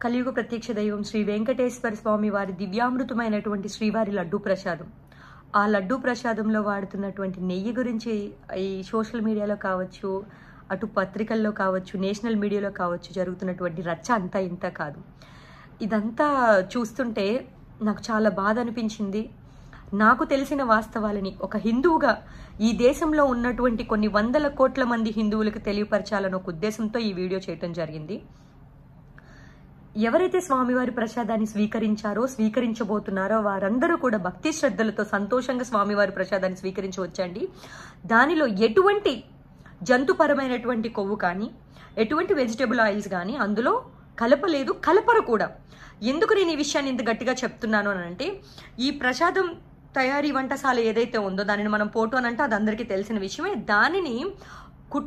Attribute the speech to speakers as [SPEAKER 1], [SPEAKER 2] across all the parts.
[SPEAKER 1] కలియుగ ప్రత్యక్ష దైవం శ్రీ వెంకటేశ్వర స్వామి వారి దివ్యామృతమైనటువంటి శ్రీవారి లడ్డూ ప్రసాదం. ఆ లడ్డూ ప్రసాదంలో వాడుతున్నటువంటి నెయ్యి గురించి ఈ సోషల్ మీడియాలో కావచ్చు, అటు పత్రికల్లో కావచ్చు, నేషనల్ మీడియాలో కావచ్చు జరుగుతున్నటువంటి రచ్చ అంతా ఇంత కాదు. ఇదంతా చూస్తుంటే నాకు చాలా బాధ అనిపించింది. నాకు తెలిసిన వాస్తవాలని ఒక హిందువుగా ఈ దేశంలో ఉన్నటువంటి కొన్ని వందల కోట్ల మంది హిందువులకు తెలియపరచాలన్న ఒక ఉద్దేశంతో ఈ వీడియో చేయటం జరిగింది. ఎవరైతే స్వామివారి ప్రసాదాన్ని స్వీకరించారో, స్వీకరించబోతున్నారో వారందరూ కూడా భక్తి శ్రద్ధలతో సంతోషంగా స్వామివారి ప్రసాదాన్ని స్వీకరించవచ్చండి. దానిలో ఎటువంటి జంతుపరమైనటువంటి కొవ్వు కానీ, ఎటువంటి వెజిటబుల్ ఆయిల్స్ కానీ అందులో కలపలేదు, కలపరు కూడా. ఎందుకు నేను ఈ విషయాన్ని ఇంత గట్టిగా చెప్తున్నాను అని అంటే, ఈ ప్రసాదం తయారీ వంటశాల ఏదైతే ఉందో దానిని మనం ఫోటో అని అంటే అది అందరికీ తెలిసిన విషయమే. దానిని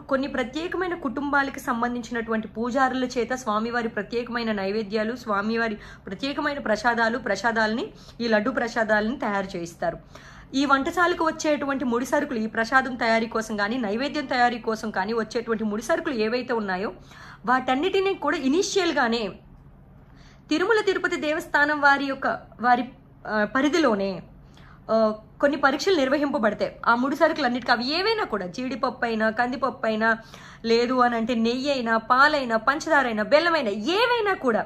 [SPEAKER 1] కొన్ని ప్రత్యేకమైన కుటుంబాలకు సంబంధించినటువంటి పూజారుల చేత స్వామివారి ప్రత్యేకమైన నైవేద్యాలు, స్వామివారి ప్రత్యేకమైన ప్రసాదాలని ఈ లడ్డు ప్రసాదాలని తయారు చేయిస్తారు. ఈ వంటశాలకు వచ్చేటువంటి ముడి సరుకులు, ఈ ప్రసాదం తయారీ కోసం కానీ, నైవేద్యం తయారీ కోసం కానీ వచ్చేటువంటి ముడి సరుకులు ఏవైతే ఉన్నాయో వాటన్నిటినీ కూడా ఇనీషియల్గానే తిరుమల తిరుపతి దేవస్థానం వారి పరిధిలోనే కొన్ని పరీక్షలు నిర్వహింపబడతాయి. ఆ ముడి సరుకులన్నిటికీ అవి ఏవైనా కూడా, జీడిపప్పు అయినా, కందిపప్పు అయినా, లేదు అని అంటే నెయ్యి అయినా, పాలైనా, పంచదారైనా, బెల్లమైనా, ఏవైనా కూడా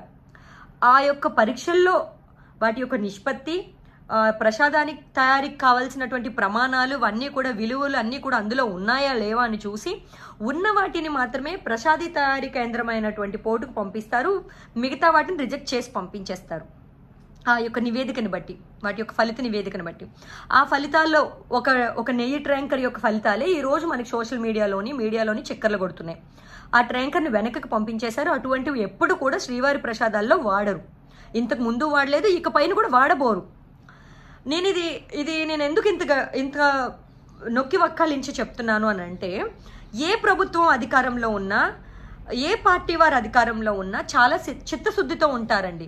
[SPEAKER 1] ఆ యొక్క పరీక్షల్లో వాటి యొక్క నిష్పత్తి, ప్రసాదానికి తయారీకి కావాల్సినటువంటి ప్రమాణాలు అన్నీ కూడా, విలువలు అన్నీ కూడా అందులో ఉన్నాయా లేవా అని చూసి ఉన్న వాటిని మాత్రమే ప్రసాదీ తయారీ కేంద్రమైనటువంటి పోర్టుకు పంపిస్తారు. మిగతా వాటిని రిజెక్ట్ చేసి పంపించేస్తారు. ఆ యొక్క నివేదికను బట్టి, వాటి యొక్క ఫలిత నివేదికను బట్టి. ఆ ఫలితాల్లో ఒక నెయ్యి ట్యాంకర్ యొక్క ఫలితాలే ఈరోజు మనకి సోషల్ మీడియాలోని చక్కర్లు కొడుతున్నాయి. ఆ ట్యాంకర్ని వెనకకి పంపించేశారు. అటువంటివి ఎప్పుడు కూడా శ్రీవారి ప్రసాదాల్లో వాడరు. ఇంతకు ముందు వాడలేదు, ఇక పైన కూడా వాడబోరు. నేను నేను ఎందుకు ఇంత నొక్కి వక్కాలించి చెప్తున్నాను అని అంటే, ఏ ప్రభుత్వం అధికారంలో ఉన్నా, ఏ పార్టీ వారు అధికారంలో ఉన్నా చాలా చిత్తశుద్ధితో ఉంటారండి.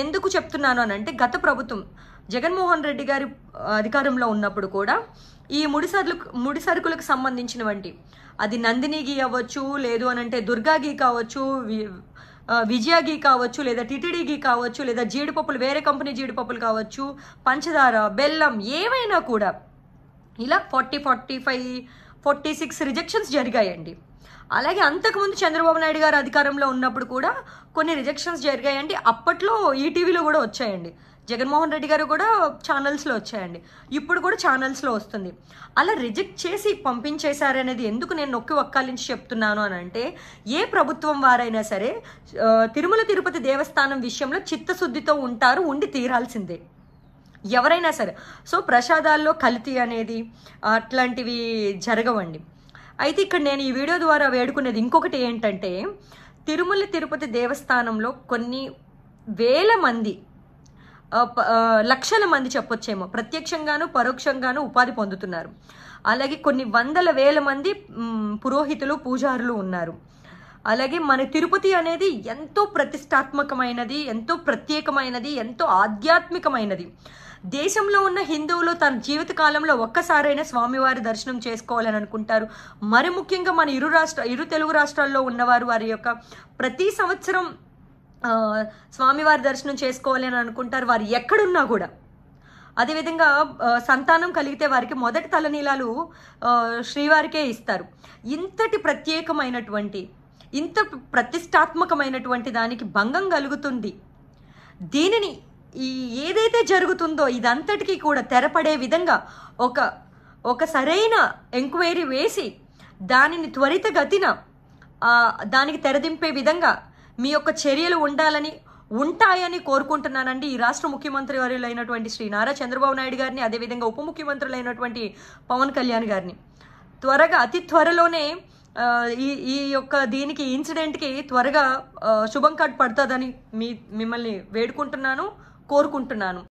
[SPEAKER 1] ఎందుకు చెప్తున్నాను అని అంటే, గత ప్రభుత్వం జగన్మోహన్ రెడ్డి గారి అధికారంలో ఉన్నప్పుడు కూడా ఈ ముడి సరుకులకు సంబంధించినవంటి, అది నందిని గీ అవ్వచ్చు, లేదు అని అంటే దుర్గా గీ కావచ్చు, విజయ గీ కావచ్చు, లేదా టిటిడి గీ కావచ్చు, లేదా జీడిపప్పులు, వేరే కంపెనీ జీడిపప్పులు కావచ్చు, పంచదార, బెల్లం, ఏవైనా కూడా ఇలా 46 రిజెక్షన్స్ జరిగాయండి. అలాగే అంతకుముందు చంద్రబాబు నాయుడు గారు అధికారంలో ఉన్నప్పుడు కూడా కొన్ని రిజెక్షన్స్ జరిగాయండి. అప్పట్లో ఈటీవీలో కూడా వచ్చాయండి. జగన్మోహన్ రెడ్డి గారు కూడా ఛానల్స్లో వచ్చాయండి. ఇప్పుడు కూడా ఛానల్స్లో వస్తుంది. అలా రిజెక్ట్ చేసి పంపించేశారనేది ఎందుకు నేను నొక్కి వక్కాలించి చెప్తున్నాను అని అంటే, ఏ ప్రభుత్వం వారైనా సరే తిరుమల తిరుపతి దేవస్థానం విషయంలో చిత్తశుద్ధితో ఉంటారు, ఉండి తీరాల్సిందే ఎవరైనా సరే. సో ప్రసాదాల్లో కల్తీ అనేది అట్లాంటివి జరగవండి. అయితే ఇక్కడ నేను ఈ వీడియో ద్వారా వేడుకునేది ఇంకొకటి ఏంటంటే, తిరుమల తిరుపతి దేవస్థానంలో కొన్ని వేల మంది, లక్షల మంది చెప్పొచ్చేమో, ప్రత్యక్షంగాను పరోక్షంగాను ఉపాధి పొందుతున్నారు. అలాగే కొన్ని వందల వేల మంది పురోహితులు, పూజారులు ఉన్నారు. అలాగే మన తిరుపతి అనేది ఎంతో ప్రతిష్టాత్మకమైనది, ఎంతో ప్రత్యేకమైనది, ఎంతో ఆధ్యాత్మికమైనది. దేశంలో ఉన్న హిందువులు తన జీవిత కాలంలో ఒక్కసారైనా స్వామివారి దర్శనం చేసుకోవాలని అనుకుంటారు. మరి ముఖ్యంగా మన ఇరు తెలుగు రాష్ట్రాల్లో ఉన్నవారు వారి యొక్క ప్రతి సంవత్సరం స్వామివారి దర్శనం చేసుకోవాలి అని అనుకుంటారు, వారు ఎక్కడున్నా కూడా. అదేవిధంగా సంతానం కలిగితే వారికి మొదటి తలనీలాలు శ్రీవారికే ఇస్తారు. ఇంతటి ప్రత్యేకమైనటువంటి, ఇంత ప్రతిష్టాత్మకమైనటువంటి దానికి భంగం కలుగుతుంది. దీనిని ఏదైతే జరుగుతుందో ఇదంతటికీ కూడా తెరపడే విధంగా ఒక సరైన ఎంక్వైరీ వేసి దానిని త్వరితగతిన దానికి తెరదింపే విధంగా మీ యొక్క చర్యలు ఉంటాయని కోరుకుంటున్నానండి. ఈ రాష్ట్ర ముఖ్యమంత్రి వర్యులైనటువంటి శ్రీ నారా చంద్రబాబు నాయుడు గారిని, అదేవిధంగా ఉప ముఖ్యమంత్రులైనటువంటి పవన్ కళ్యాణ్ గారిని త్వరగా, అతి త్వరలోనే ఈ యొక్క దీనికి ఇన్సిడెంట్కి త్వరగా శుభం కట్ పడుతుందని మిమ్మల్ని వేడుకుంటున్నాను, కోరుకుంటున్నాను.